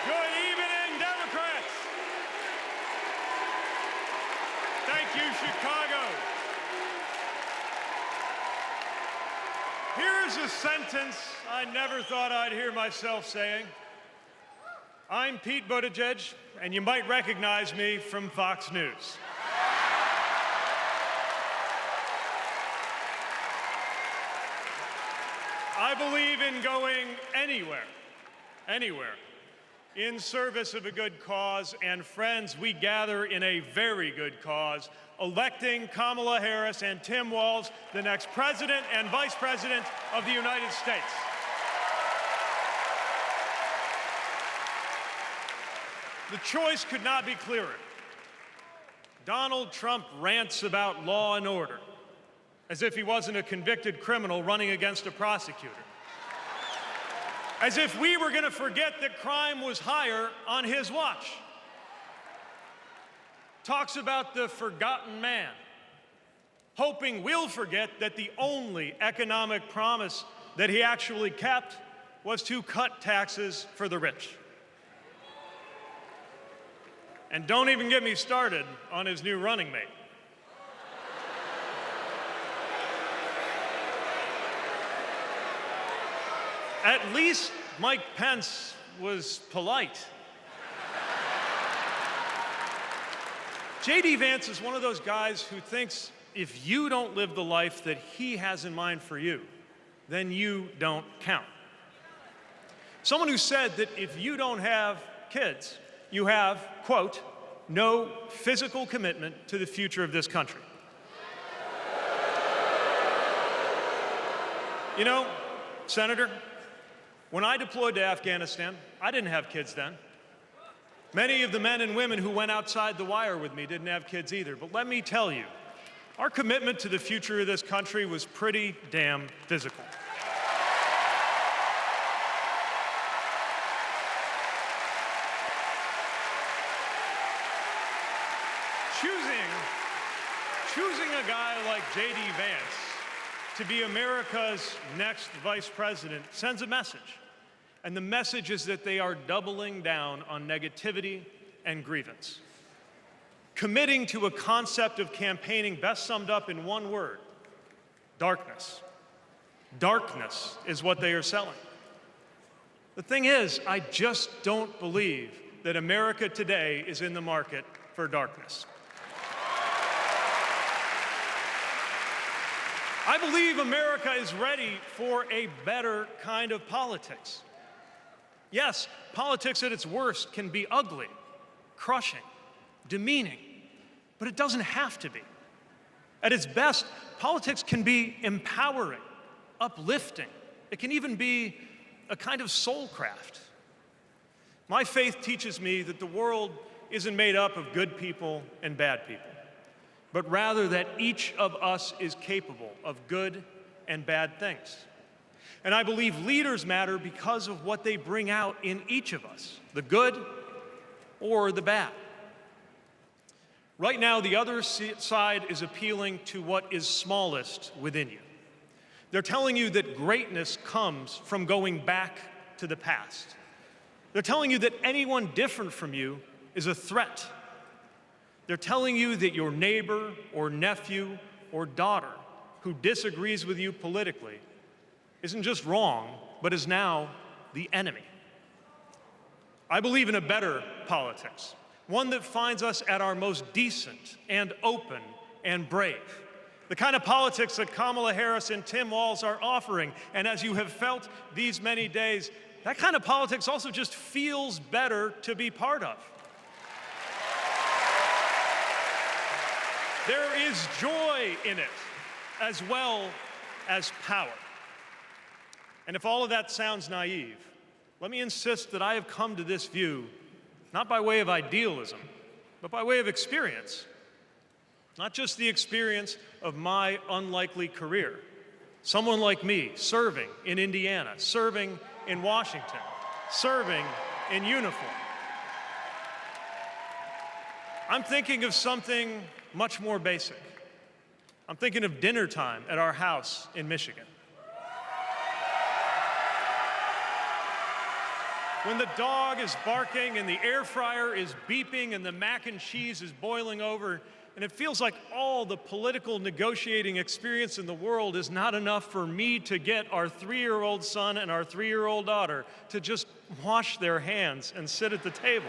Good evening, Democrats. Thank you, Chicago. Here's a sentence I never thought I'd hear myself saying. I'm Pete Buttigieg, and you might recognize me from Fox News. I believe in going anywhere, in service of a good cause, and friends, we gather in a very good cause, electing Kamala Harris and Tim Walz, the next president and vice president of the United States. The choice could not be clearer. Donald Trump rants about law and order, as if he wasn't a convicted criminal running against a prosecutor. As if we were going to forget that crime was higher on his watch. Talks about the forgotten man, hoping we'll forget that the only economic promise that he actually kept was to cut taxes for the rich. And don't even get me started on his new running mate. At least Mike Pence was polite. J.D. Vance is one of those guys who thinks if you don't live the life that he has in mind for you, then you don't count. Someone who said that if you don't have kids, you have, quote, no physical commitment to the future of this country. You know, Senator, when I deployed to Afghanistan, I didn't have kids then. Many of the men and women who went outside the wire with me didn't have kids either. But let me tell you, our commitment to the future of this country was pretty damn physical. Choosing a guy like J.D. Vance to be America's next vice president sends a message. And the message is that they are doubling down on negativity and grievance. Committing to a concept of campaigning best summed up in one word: darkness. Darkness is what they are selling. The thing is, I just don't believe that America today is in the market for darkness. I believe America is ready for a better kind of politics. Yes, politics at its worst can be ugly, crushing, demeaning, but it doesn't have to be. At its best, politics can be empowering, uplifting. It can even be a kind of soul craft. My faith teaches me that the world isn't made up of good people and bad people, but rather that each of us is capable of good and bad things. And I believe leaders matter because of what they bring out in each of us, the good or the bad. Right now, the other side is appealing to what is smallest within you. They're telling you that greatness comes from going back to the past. They're telling you that anyone different from you is a threat. They're telling you that your neighbor or nephew or daughter who disagrees with you politically isn't just wrong, but is now the enemy. I believe in a better politics, one that finds us at our most decent and open and brave. The kind of politics that Kamala Harris and Tim Walz are offering. And as you have felt these many days, that kind of politics also just feels better to be part of. There is joy in it, as well as power. And if all of that sounds naive, let me insist that I have come to this view not by way of idealism, but by way of experience. Not just the experience of my unlikely career. Someone like me serving in Indiana, serving in Washington, serving in uniform. I'm thinking of something much more basic. I'm thinking of dinner time at our house in Michigan. when the dog is barking and the air fryer is beeping and the mac and cheese is boiling over, and it feels like all the political negotiating experience in the world is not enough for me to get our 3-year-old son and our 3-year-old daughter to just wash their hands and sit at the table.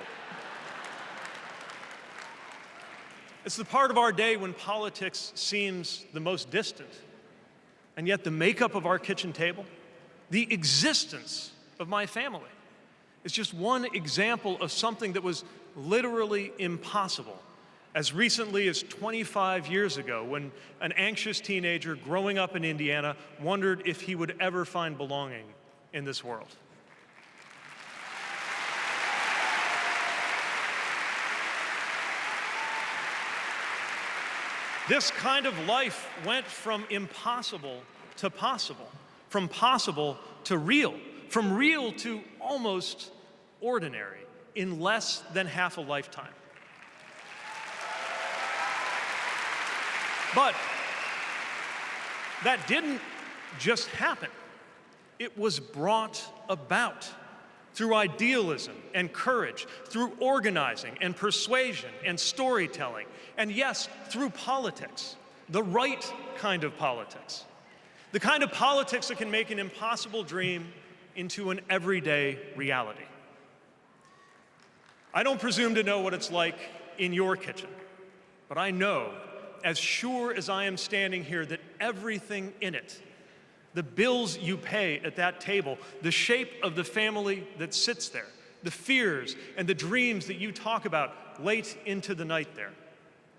It's the part of our day when politics seems the most distant, and yet the makeup of our kitchen table, the existence of my family, is just one example of something that was literally impossible as recently as 25 years ago, when an anxious teenager growing up in Indiana wondered if he would ever find belonging in this world. This kind of life went from impossible to possible, from possible to real, from real to almost ordinary in less than half a lifetime. But that didn't just happen. It was brought about through idealism and courage, through organizing and persuasion and storytelling, and yes, through politics, the right kind of politics. The kind of politics that can make an impossible dream into an everyday reality. I don't presume to know what it's like in your kitchen, but I know, as sure as I am standing here, that everything in it, the bills you pay at that table, the shape of the family that sits there, the fears and the dreams that you talk about late into the night there,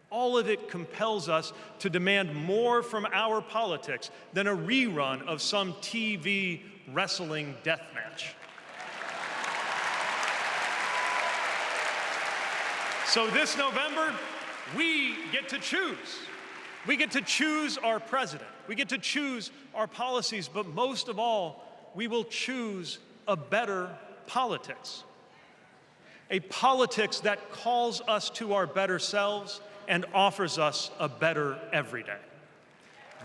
all of it compels us to demand more from our politics than a rerun of some TV wrestling death match. So this November, we get to choose. We get to choose our president. We get to choose our policies, but most of all, we will choose a better politics. A politics that calls us to our better selves and offers us a better everyday.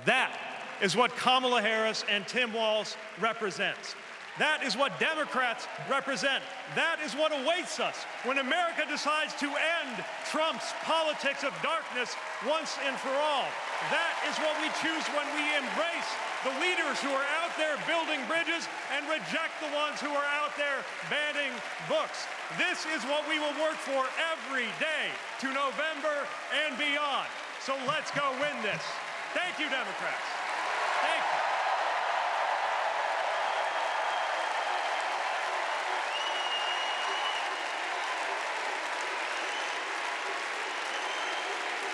That is what Kamala Harris and Tim Walz represents. That is what Democrats represent. That is what awaits us when America decides to end Trump's politics of darkness once and for all. That is what we choose when we embrace the leaders who are out there building bridges and reject the ones who are out there banning books. This is what we will work for every day to November and beyond. So let's go win this. Thank you, Democrats.